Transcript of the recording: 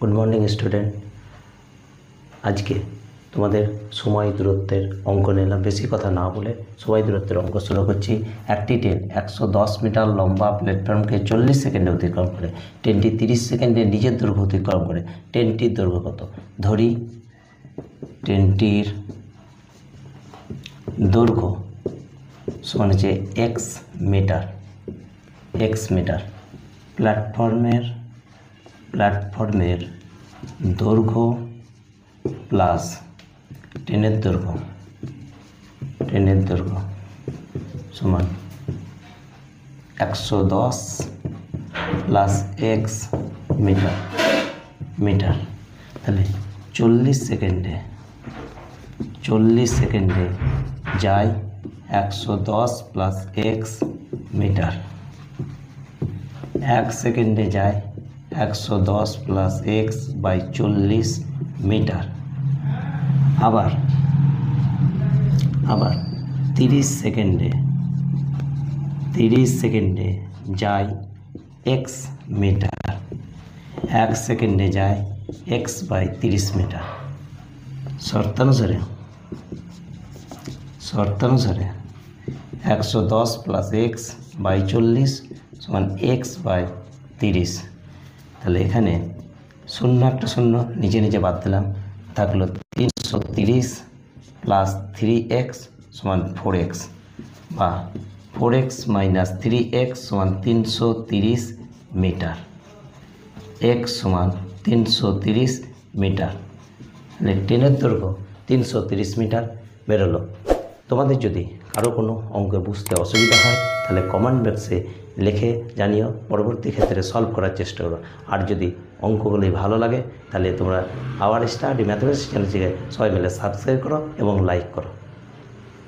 Good morning student. আজকে তোমাদের সময় দূরত্বের অঙ্ক নিলাম। বেশি কথা না বলে সময় দূরত্বের অঙ্ক শুরু করছি। একটি ট্রেন 110 মিটার লম্বা প্ল্যাটফর্মকে 40 সেকেন্ডে অতিক্রম করে। ট্রেনটি 30 সেকেন্ডে নিজের দৈর্ঘ্য অতিক্রম করে। ট্রেনটির দৈর্ঘ্য কত? ধরি ট্রেনটির দৈর্ঘ্য সমান হচ্ছে এক্স মিটার। প্ল্যাটফর্মের দৈর্ঘ্য প্লাস ট্রেনের দৈর্ঘ্য সমান 110 প্লাস এক্স মিটার। তাহলে 40 সেকেন্ডে যায় 110 প্লাস এক্স মিটার। 1 সেকেন্ডে যায় 110 প্লাস এক্স বাই 40 মিটার। আবার 30 সেকেন্ডে যায় এক্স মিটার। 1 সেকেন্ডে যায় এক্স বাই 30 মিটার। শর্তানুসারে 110 প্লাস এক্স বাই 40 সমান এক্স বাই 30। তাহলে এখানে শূন্য একটা শূন্য নিজে বাদ দিলাম, থাকলো 330 প্লাস 3x সমান 4x বা 4x মাইনাস 3x সমান 330 মিটার। x সমান 330 মিটার। তাহলে ট্রেনের দৈর্ঘ্য 330 মিটার বেরোলো। তোমাদের যদি কারো কোনো অঙ্ক বুঝতে অসুবিধা হয় তাহলে কমেন্ট বক্সে লিখে জানিও, পরবর্তী ক্ষেত্রে সলভ করার চেষ্টা করো। আর যদি অঙ্কগুলি ভালো লাগে তাহলে তোমরা আওয়ার স্টাডি ম্যাথমেটিক্স চ্যানেলটিকে সবাই মিলে সাবস্ক্রাইব করো এবং লাইক করো।